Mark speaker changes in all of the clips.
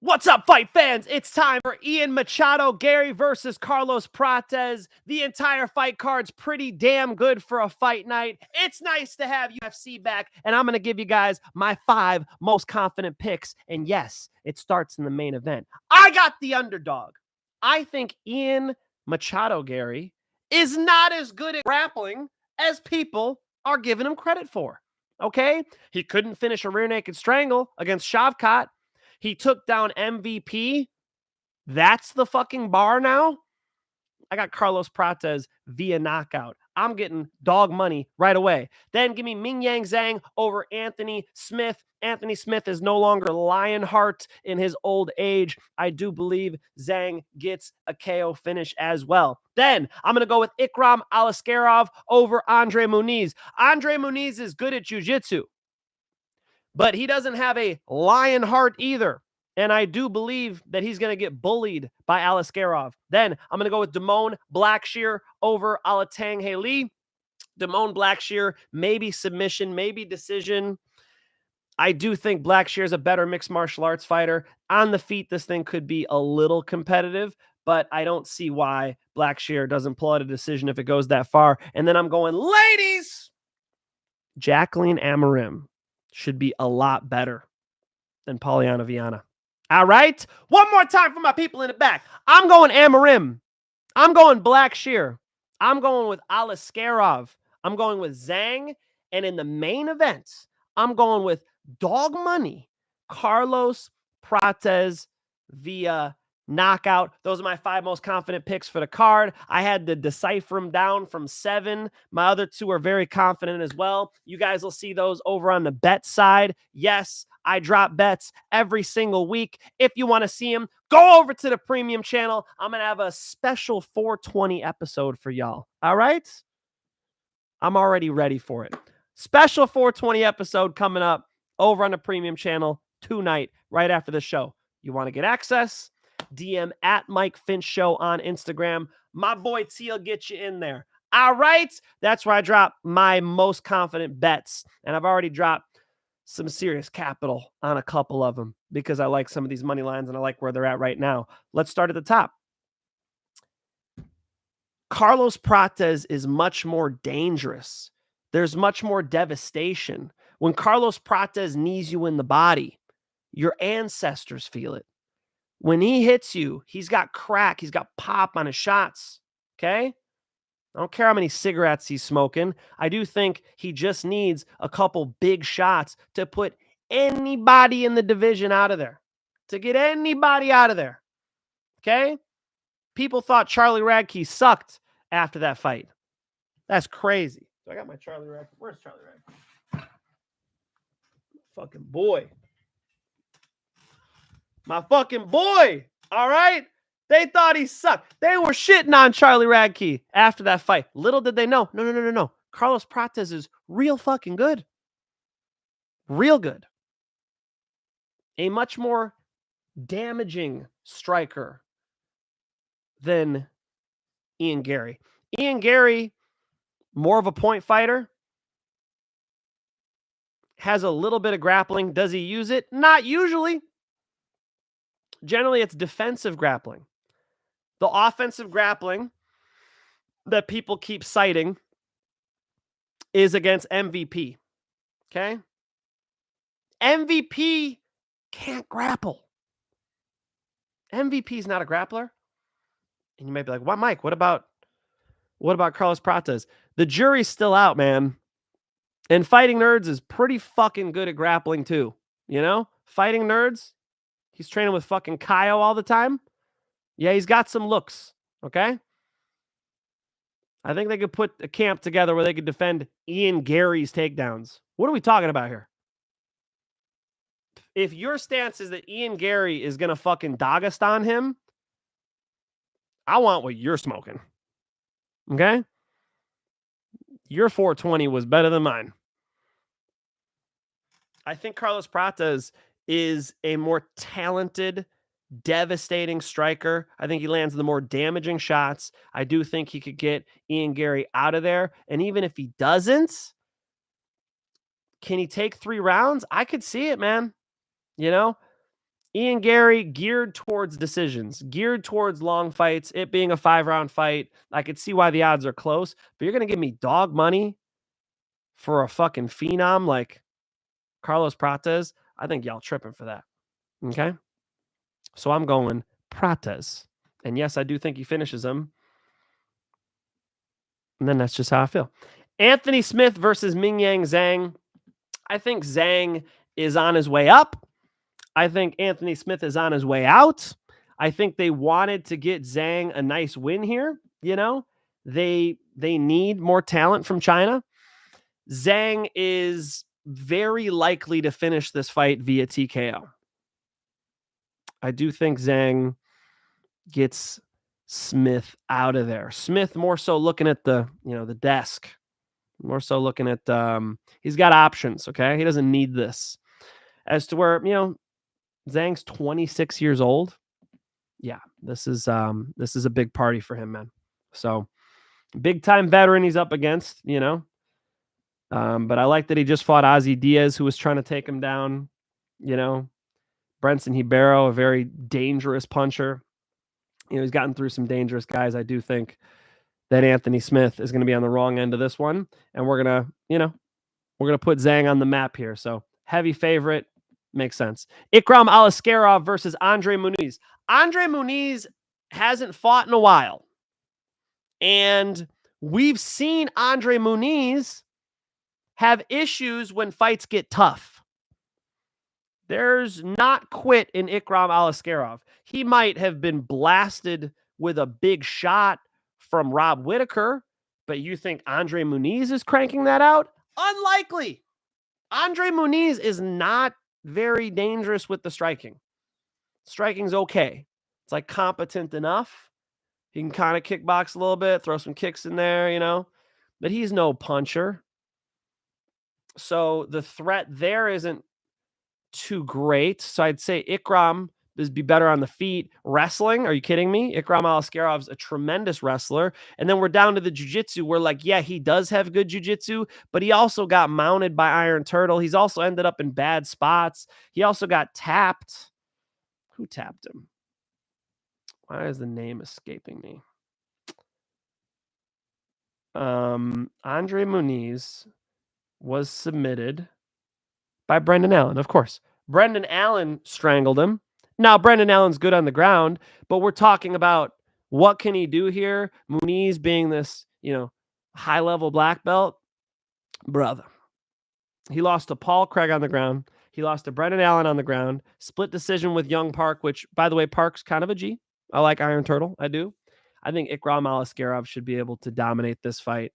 Speaker 1: What's up, fight fans? It's time for Ian Machado, Garry versus Carlos Prates. The entire fight card's pretty damn good for a fight night. It's nice to have UFC back, and I'm going to give you guys my 5 most confident picks. And yes, it starts in the main event. I got the underdog. I think Ian Machado, Garry, is not as good at grappling as people are giving him credit for. Okay? He couldn't finish a rear naked strangle against Shavkat. He took down MVP. That's the fucking bar now. I got Carlos Prates via knockout. I'm getting dog money right away. Then give me Mingyang Zhang over Anthony Smith. Anthony Smith is no longer Lionheart in his old age. I do believe Zhang gets a KO finish as well. Then I'm going to go with Ikram Aliskerov over André Muniz. André Muniz is good at jiu-jitsu, but he doesn't have a lion heart either. And I do believe that he's going to get bullied by Aliskerov. Then I'm going to go with Damone Blackshear over Alatengheili. Damone Blackshear, maybe submission, maybe decision. I do think Blackshear is a better mixed martial arts fighter. On the feet, this thing could be a little competitive, but I don't see why Blackshear doesn't pull out a decision if it goes that far. And then I'm going, ladies, Jacqueline Amorim should be a lot better than Polyana Viana. All right? One more time for my people in the back. I'm going Amorim. I'm going Blackshear. I'm going with Aliskerov. I'm going with Zhang. And in the main event, I'm going with dog money, Carlos Prates via knockout. Those are my 5 most confident picks for the card. I had to decipher them down from 7. My other 2 are very confident as well. You guys will see those over on the bet side. Yes, I drop bets every single week. If you want to see them, go over to the premium channel. I'm going to have a special 420 episode for y'all. All right? I'm already ready for it. Special 420 episode coming up over on the premium channel tonight, right after the show. You want to get access? DM at mikefinchshow on Instagram. My boy T will get you in there. All right? That's where I drop my most confident bets. And I've already dropped some serious capital on a couple of them because I like some of these money lines and I like where they're at right now. Let's start at the top. Carlos Prates is much more dangerous. There's much more devastation. When Carlos Prates knees you in the body, your ancestors feel it. When he hits you, he's got crack. He's got pop on his shots. Okay? I don't care how many cigarettes he's smoking. I do think he just needs a couple big shots to put anybody in the division out of there. To get anybody out of there. Okay? People thought Charlie Radke sucked after that fight. That's crazy. So I got my Charlie Radke. Where's Charlie Radke? Fucking boy. My fucking boy. All right? They thought he sucked. They were shitting on Charlie Radke after that fight. Little did they know. No. Carlos Prates is real fucking good. Real good. A much more damaging striker than Ian Garry. Ian Garry, more of a point fighter. Has a little bit of grappling. Does he use it? Not usually. Generally, it's defensive grappling. The offensive grappling that people keep citing is against MVP. Okay? MVP can't grapple. MVP is not a grappler. And you might be like, what, Mike? What about Carlos Prates? The jury's still out, man. And Fighting Nerds is pretty fucking good at grappling too. You know? Fighting Nerds, he's training with fucking Kaio all the time. Yeah, he's got some looks, okay? I think they could put a camp together where they could defend Ian Garry's takedowns. What are we talking about here? If your stance is that Ian Garry is going to fucking Dagestan him, I want what you're smoking, okay? Your 420 was better than mine. I think Carlos Prates is a more talented, devastating striker. I think he lands the more damaging shots. I do think he could get Ian Garry out of there. And even if he doesn't, can he take 3 rounds? I could see it, man. You know, Ian Garry geared towards decisions, geared towards long fights. It being a 5-round fight, I could see why the odds are close. But you're gonna give me dog money for a fucking phenom like Carlos Prates? I think y'all tripping for that. Okay, so I'm going Prates, and yes, I do think he finishes him. And then that's just how I feel. Anthony Smith versus Mingyang Zhang. I think Zhang is on his way up. I think Anthony Smith is on his way out. I think they wanted to get Zhang a nice win here. You know, they need more talent from China. Zhang is very likely to finish this fight via TKO. I do think Zhang gets Smith out of there. Smith more so looking at the desk, more so looking at he's got options. Okay, he doesn't need this. As to where Zhang's 26 years old. Yeah, this is a big party for him, man. So big time veteran he's up against, but I like that he just fought Ozzy Diaz, who was trying to take him down. Brenson Ribeiro, a very dangerous puncher. He's gotten through some dangerous guys. I do think that Anthony Smith is going to be on the wrong end of this one, and we're gonna put Zhang on the map here. So heavy favorite makes sense. Ikram Aliskerov versus André Muniz. André Muniz hasn't fought in a while, and we've seen André Muniz have issues when fights get tough. There's not quit in Ikram Aliskerov. He might have been blasted with a big shot from Rob Whittaker, but you think André Muniz is cranking that out? Unlikely. André Muniz is not very dangerous with the striking. Striking's okay. It's like competent enough. He can kind of kickbox a little bit, throw some kicks in there, but he's no puncher. So the threat there isn't too great. So I'd say Ikram is be better on the feet. Wrestling? Are you kidding me? Ikram Aliskerov's a tremendous wrestler. And then we're down to the jiu-jitsu where, he does have good jiu-jitsu, but he also got mounted by Iron Turtle. He's also ended up in bad spots. He also got tapped. Who tapped him? Why is the name escaping me? André Muniz was submitted by Brendan Allen, of course. Brendan Allen strangled him. Now, Brendan Allen's good on the ground, but we're talking about what can he do here? Muniz being this, high-level black belt. Brother. He lost to Paul Craig on the ground. He lost to Brendan Allen on the ground. Split decision with Young Park, which, by the way, Park's kind of a G. I like Iron Turtle. I do. I think Ikram Aliskerov should be able to dominate this fight.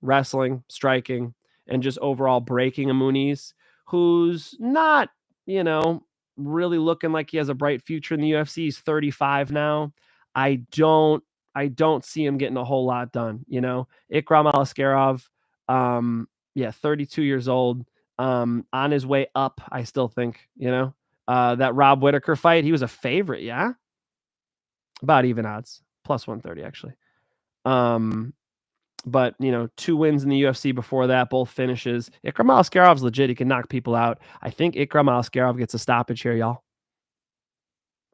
Speaker 1: Wrestling, striking, and just overall breaking a Muniz, who's not, really looking like he has a bright future in the UFC. He's 35 now. I don't see him getting a whole lot done. Ikram Aliskerov, 32 years old, on his way up. I still think, that Rob Whittaker fight, he was a favorite. Yeah. About even odds, plus 130 actually. But, 2 wins in the UFC before that, both finishes. Ikram Aliskerov's legit. He can knock people out. I think Ikram Aliskerov gets a stoppage here, y'all.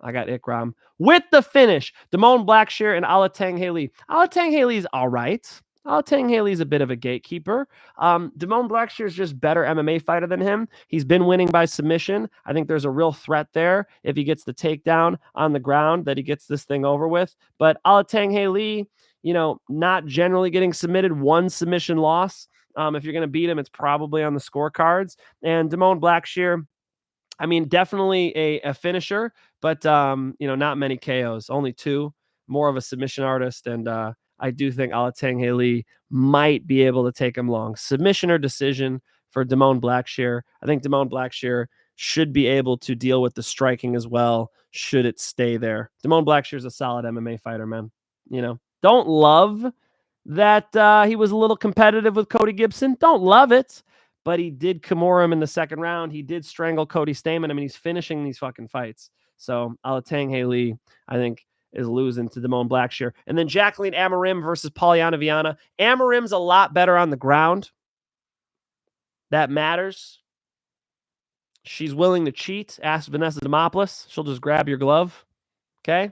Speaker 1: I got Ikram with the finish. Damone Blackshear and Alatengheili. Alatengheili's all right. Alatengheili's a bit of a gatekeeper. Damone Blackshear is just better MMA fighter than him. He's been winning by submission. I think there's a real threat there if he gets the takedown on the ground that he gets this thing over with. But Alatengheili, not generally getting submitted, one submission loss. If you're going to beat him, it's probably on the scorecards. And Damone Blackshear, definitely a finisher, but, not many KOs, only 2, more of a submission artist. And I do think Alatengheili might be able to take him long. Submission or decision for Damone Blackshear. I think Damone Blackshear should be able to deal with the striking as well, should it stay there. Damone Blackshear is a solid MMA fighter, man. Don't love that he was a little competitive with Cody Gibson. Don't love it, but he did Kimura him in the second round. He did strangle Cody Stamann. He's finishing these fucking fights. So Alatengheili, I think, is losing to Damone Blackshear. And then Jacqueline Amorim versus Polyana Viana. Amorim's a lot better on the ground. That matters. She's willing to cheat. Ask Vanessa Demopoulos. She'll just grab your glove. Okay?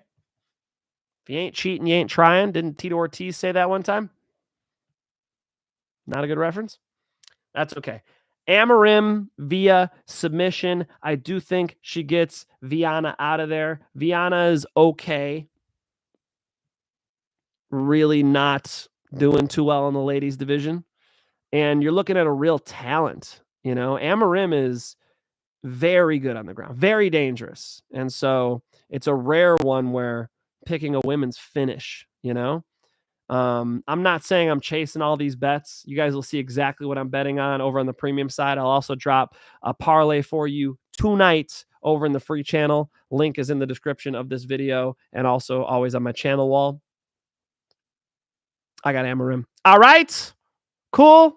Speaker 1: If you ain't cheating, you ain't trying. Didn't Tito Ortiz say that one time? Not a good reference? That's okay. Amorim via submission. I do think she gets Viana out of there. Viana is okay. Really not doing too well in the ladies division. And you're looking at a real talent. You know, Amorim is very good on the ground, very dangerous. And so it's a rare one where picking a women's finish, you know? I'm not saying I'm chasing all these bets. You guys will see exactly what I'm betting on over on the premium side. I'll also drop a parlay for you tonight over in the free channel. Link is in the description of this video and also always on my channel wall. I got Amorim. All right. Cool.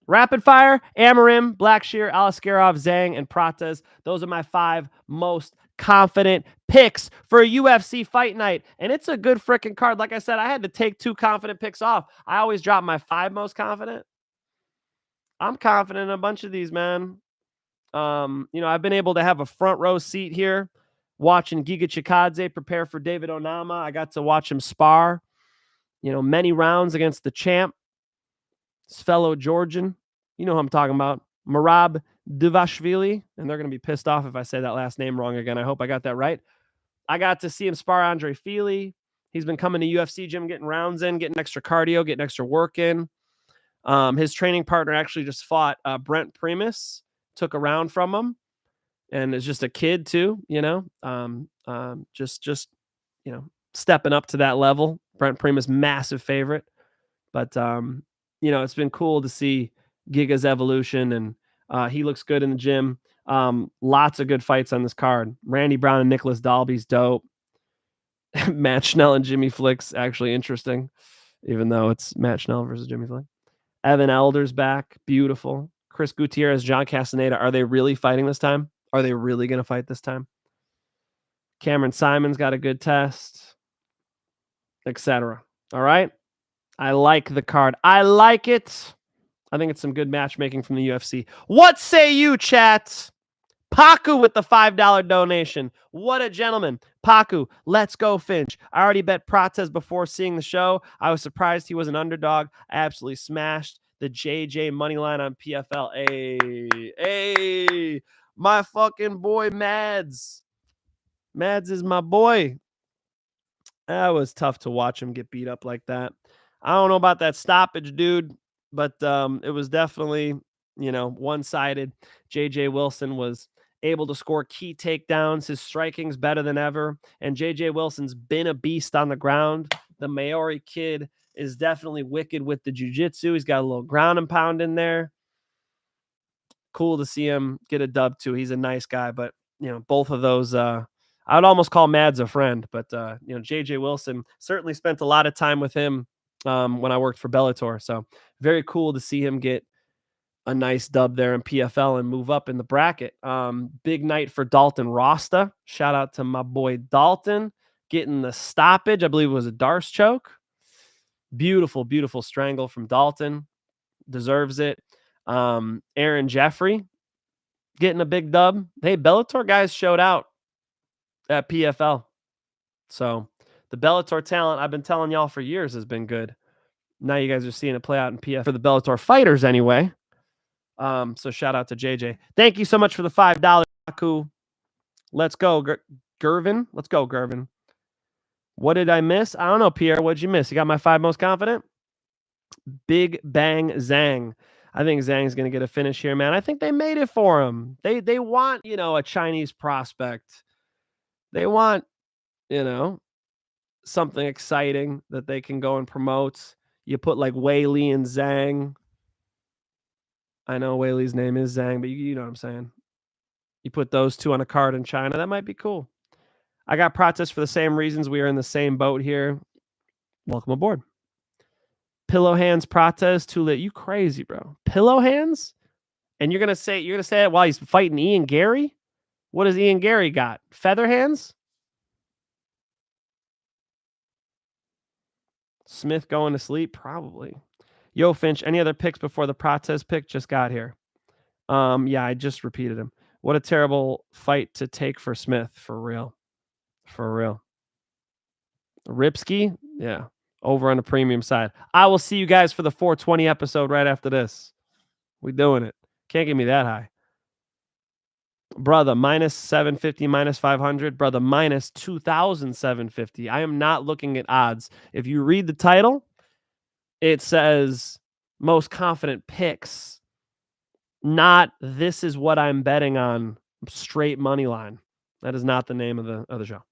Speaker 1: Rapid fire, Amorim, Blackshear, Aliskerov, Zhang, and Prates. Those are my 5 most confident picks for a UFC fight night. And it's a good freaking card. Like I said, I had to take 2 confident picks off. I always drop my 5 most confident. I'm confident in a bunch of these, man. You know, I've been able to have a front row seat here watching Giga Chikadze prepare for David Onama. I got to watch him spar, you know, many rounds against the champ. His fellow Georgian, you know who I'm talking about, Marab Duvashvili, and they're going to be pissed off if I say that last name wrong again. I hope I got that right. I got to see him spar André Feely. He's been coming to UFC gym, getting rounds in, getting extra cardio, getting extra work in. His training partner actually just fought Brent Primus, took a round from him, and is just a kid too, you know, just you know, stepping up to that level. Brent Primus, massive favorite, but you know, it's been cool to see Giga's evolution, and he looks good in the gym. Lots of good fights on this card. Randy Brown and Nicolas Dalby's dope. Matt Schnell and Jimmy Flick's actually interesting, even though it's Matt Schnell versus Jimmy Flick. Evan Elder's back. Beautiful. Chris Gutierrez, John Castañeda. Are they really fighting this time? Are they really going to fight this time? Cameron Simon's got a good test, etc. All right. I like the card. I like it. I think it's some good matchmaking from the UFC. What say you, chat? Paku with the $5 donation. What a gentleman. Paku, let's go, Finch. I already bet Prates before seeing the show. I was surprised he was an underdog. I absolutely smashed the JJ money line on PFL. Hey, my fucking boy Mads. Mads is my boy. That was tough to watch him get beat up like that. I don't know about that stoppage, dude, but it was definitely, you know, one-sided. JJ Wilson was able to score key takedowns. His striking's better than ever, and JJ Wilson's been a beast on the ground. The Maori kid is definitely wicked with the jiu-jitsu. He's got a little ground and pound in there. Cool to see him get a dub too. He's a nice guy, but you know, both of those I would almost call Mads a friend, but you know, JJ Wilson, certainly spent a lot of time with him when I worked for Bellator. So very cool to see him get a nice dub there in PFL and move up in the bracket. Big night for Dalton Rasta. Shout out to my boy Dalton getting the stoppage. I believe it was a Darce choke. Beautiful, beautiful strangle from Dalton. Deserves it. Aaron Jeffrey getting a big dub. Hey, Bellator guys showed out at PFL. So the Bellator talent I've been telling y'all for years has been good. Now you guys are seeing it play out in PFL for the Bellator fighters anyway. So shout out to JJ. Thank you so much for the $5. Cool. Let's go, Gervin. Let's go, Gervin. What did I miss? I don't know, Pierre. What did you miss? You got my 5 most confident? Big Bang Zhang. I think Zhang's going to get a finish here, man. I think they made it for him. They want, you know, a Chinese prospect. They want, you know, something exciting that they can go and promote. You put like Wei Li and Zhang. I know Wei Li's name is Zhang, but you know what I'm saying. You put those two on a card in China, that might be cool. I got Prates for the same reasons. We are in the same boat here. Welcome aboard. Pillow hands Prates, too lit. You crazy, bro. Pillow hands? And you're gonna say it while he's fighting Ian Garry? What does Ian Garry got? Feather hands? Smith going to sleep? Probably. Yo, Finch, any other picks before the Prates pick just got here? Yeah, I just repeated him. What a terrible fight to take for Smith. For real. For real. Ripsky? Yeah. Over on the premium side. I will see you guys for the 420 episode right after this. We doing it. Can't get me that high. Brother, minus 750, minus 500. Brother, minus 2,750. I am not looking at odds. If you read the title, it says most confident picks. Not this is what I'm betting on, straight money line. That is not the name of the show.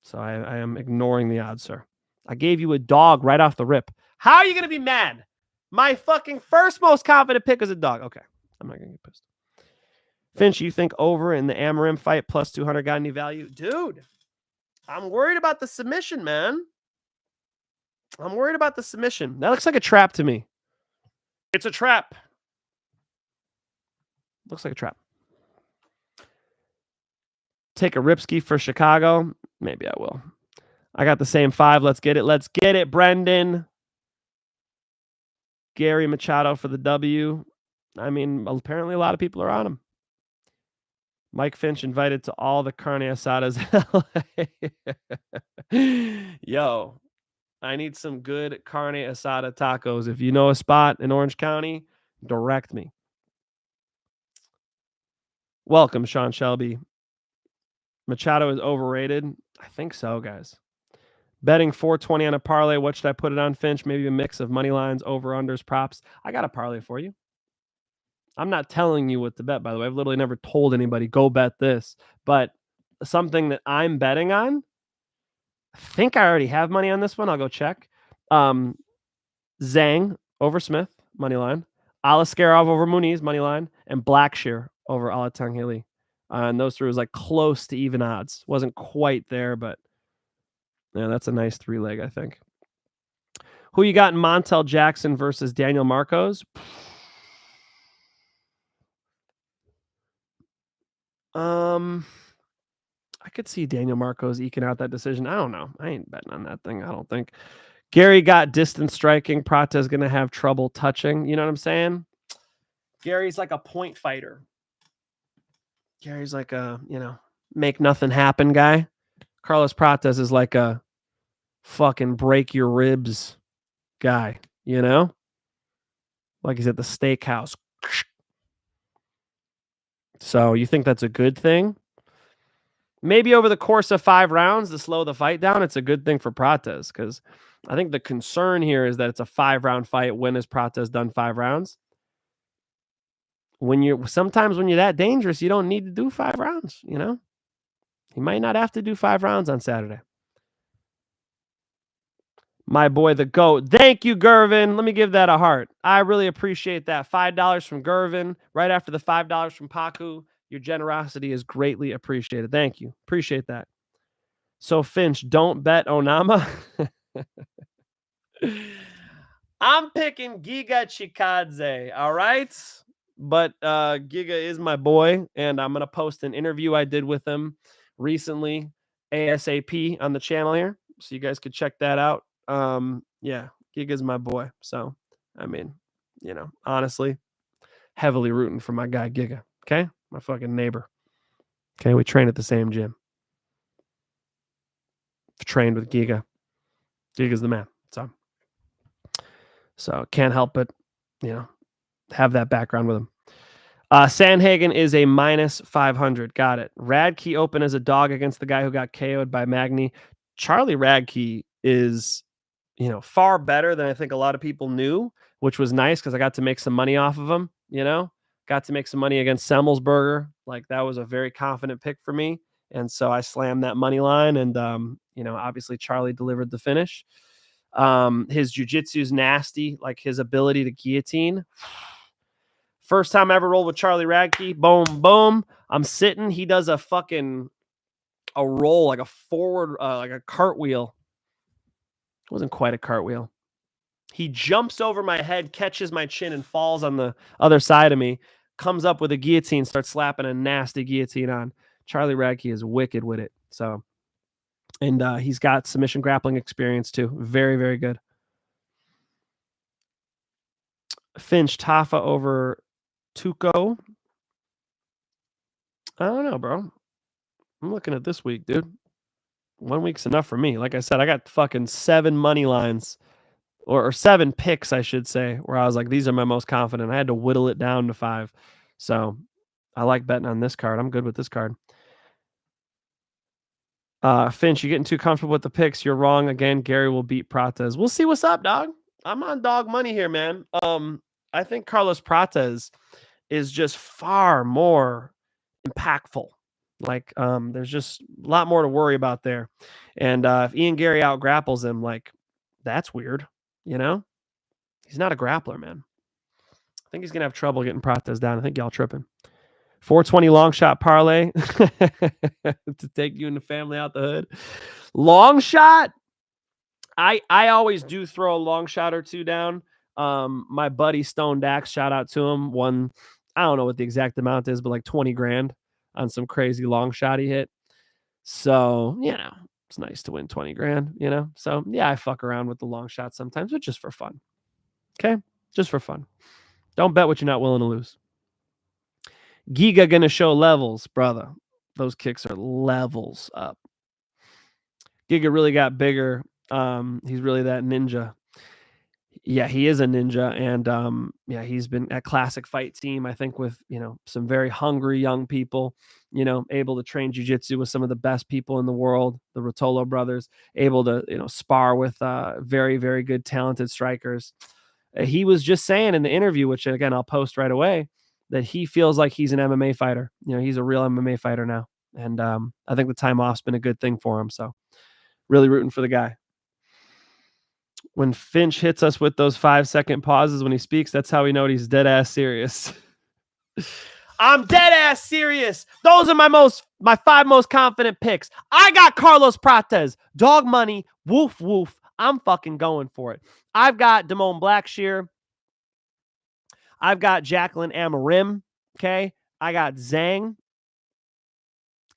Speaker 1: So I am ignoring the odds, sir. I gave you a dog right off the rip. How are you going to be mad? My fucking first most confident pick is a dog. Okay. I'm not going to get pissed. Finch, you think over in the Amorim fight plus 200 got any value? Dude, I'm worried about the submission, man. I'm worried about the submission. That looks like a trap to me. It's a trap. Looks like a trap. Take a Ripsky for Chicago. Maybe I will. I got the same 5. Let's get it. Let's get it, Brendan. Garry Machado for the W. I mean, apparently a lot of people are on him. Mike Finch invited to all the carne asadas. Yo, I need some good carne asada tacos. If you know a spot in Orange County, direct me. Welcome, Sean Shelby. Machado is overrated. I think so, guys. Betting 420 on a parlay. What should I put it on, Finch? Maybe a mix of money lines, over-unders, props. I got a parlay for you. I'm not telling you what to bet, by the way. I've literally never told anybody, go bet this. But something that I'm betting on, I think I already have money on this one. I'll go check. Zhang over Smith, money line. Aliskerov over Muniz, money line. And Blackshear over Alatengheili. And those three was like close to even odds. Wasn't quite there, but yeah, that's a nice 3-leg, I think. Who you got in Montel Jackson versus Daniel Marcos? I could see Daniel Marcos eking out that decision. I don't know. I ain't betting on that thing, I don't think. Garry got distance striking. Prates going to have trouble touching. You know what I'm saying? Gary's like a point fighter. Gary's like a, make nothing happen guy. Carlos Prates is like a fucking break your ribs guy, Like he's at the steakhouse. So you think that's a good thing? Maybe over the course of 5 rounds to slow the fight down, it's a good thing for Prates because I think the concern here is that it's a 5-round fight. When has Prates done 5 rounds? Sometimes when you're that dangerous, you don't need to do 5 rounds, He might not have to do 5 rounds on Saturday. My boy, the GOAT. Thank you, Gervin. Let me give that a heart. I really appreciate that. $5 from Gervin, right after the $5 from Paku. Your generosity is greatly appreciated. Thank you. Appreciate that. So, Finch, don't bet Onama. I'm picking Giga Chikadze, all right? But Giga is my boy, and I'm going to post an interview I did with him recently, ASAP, on the channel here, so you guys could check that out. Yeah, Giga's my boy. So, I mean, honestly, heavily rooting for my guy Giga, okay? My fucking neighbor. Okay, we train at the same gym. Trained with Giga. Giga's the man. So can't help but, have that background with him. Sandhagen is a minus 500. Got it. Radke open as a dog against the guy who got KO'd by Magny. Charlie Radke is, far better than I think a lot of people knew, which was nice because I got to make some money off of him, Got to make some money against Semmelsberger. Like, that was a very confident pick for me. And so I slammed that money line, and, obviously Charlie delivered the finish. His jiu-jitsu is nasty, like his ability to guillotine. First time I ever rolled with Charlie Radke. Boom, boom. I'm sitting. He does a roll, like a forward, like a cartwheel. It wasn't quite a cartwheel. He jumps over my head, catches my chin, and falls on the other side of me. Comes up with a guillotine, starts slapping a nasty guillotine on. Charlie Radke is wicked with it. So, and he's got submission grappling experience too. Very, very good. Finch, Tafa over Tuco. I don't know, bro. I'm looking at this week, dude. 1 week's enough for me. Like I said, I got fucking 7 money lines or 7 picks, I should say, where I was like, these are my most confident. I had to whittle it down to 5. So I like betting on this card. I'm good with this card. Finch, you're getting too comfortable with the picks. You're wrong again. Garry will beat Prates. We'll see what's up, dog. I'm on dog money here, man. I think Carlos Prates is just far more impactful. Like, there's just a lot more to worry about there. And if Ian Garry out grapples him, like, that's weird. You know, he's not a grappler, man. I think he's gonna have trouble getting Prates down. I think y'all tripping. 420 long shot parlay to take you and the family out the hood. Long shot. I always do throw a long shot or two down. My buddy Stone Dax, shout out to him, won, I don't know what the exact amount is, but like 20 grand on some crazy long shot he hit. So, you know, it's nice to win 20 grand, you know? So, yeah, I fuck around with the long shot sometimes, but just for fun. Okay? Just for fun. Don't bet what you're not willing to lose. Giga gonna show levels, brother. Those kicks are levels up. Giga really got bigger. He's really that ninja. Yeah, he is a ninja, and yeah, he's been at Classic Fight Team, I think, with, you know, some very hungry young people, you know, able to train jiu-jitsu with some of the best people in the world, the Rotolo brothers, able to, you know, spar with very, very good, talented strikers. He was just saying in the interview, which again I'll post right away, that he feels like he's an MMA fighter. You know, he's a real MMA fighter now, and I think the time off's been a good thing for him. So, really rooting for the guy. When Finch hits us with those 5-second pauses when he speaks, that's how we know he's dead ass serious. I'm dead ass serious. Those are my 5 most confident picks. I got Carlos Prates, dog money, woof woof. I'm fucking going for it. I've got Damone Blackshear. I've got Jacqueline Amorim. Okay. I got Zhang.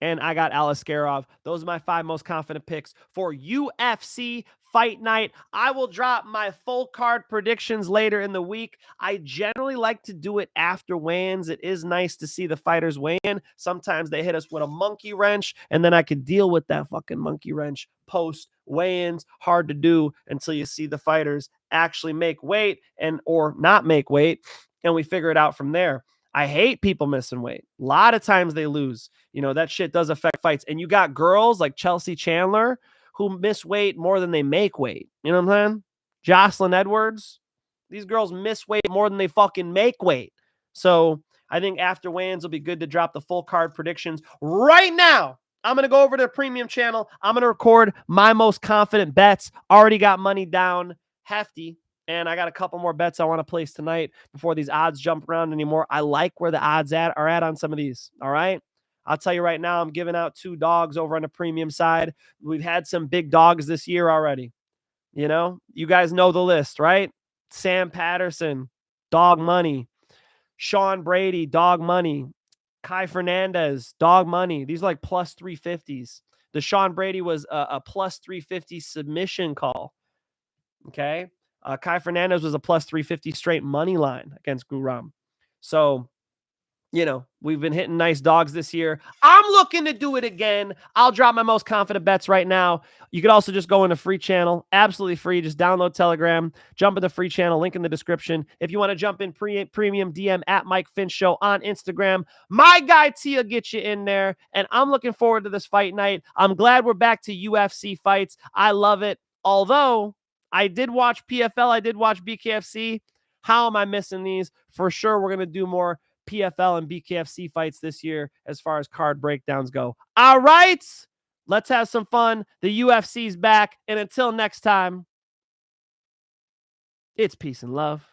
Speaker 1: And I got Aliskerov. Those are my 5 most confident picks for UFC Fight Night. I will drop my full card predictions later in the week. I generally like to do it after weigh-ins. It is nice to see the fighters weigh in. Sometimes they hit us with a monkey wrench, and then I could deal with that fucking monkey wrench post weigh-ins. Hard to do until you see the fighters actually make weight and or not make weight, and we figure it out from there. I hate people missing weight. A lot of times they lose. You know, that shit does affect fights. And you got girls like Chelsea Chandler who miss weight more than they make weight. You know what I'm saying? Jocelyn Edwards. These girls miss weight more than they fucking make weight. So I think after weigh-ins will be good to drop the full card predictions. Right now, I'm going to go over to the premium channel. I'm going to record my most confident bets. Already got money down. Hefty. And I got a couple more bets I want to place tonight before these odds jump around anymore. I like where the odds are at on some of these. All right. I'll tell you right now, I'm giving out 2 dogs over on the premium side. We've had some big dogs this year already. You know, you guys know the list, right? Sam Patterson, dog money. Sean Brady, dog money. Kai Fernandez, dog money. These are like plus 350s. The Sean Brady was a plus 350 submission call. Okay. Kai Fernandez was a plus 350 straight money line against Guram. So, you know, we've been hitting nice dogs this year. I'm looking to do it again. I'll drop my most confident bets right now. You could also just go in the free channel, absolutely free. Just download Telegram, jump in the free channel, link in the description. If you want to jump in premium, DM at Mike Finch Show on Instagram. My guy Tia get you in there, and I'm looking forward to this fight night. I'm glad we're back to UFC fights. I love it. Although I did watch PFL, I did watch BKFC. How am I missing these? For sure, we're going to do more PFL and BKFC fights this year as far as card breakdowns go. All right, let's have some fun. The UFC's back. And until next time, it's peace and love.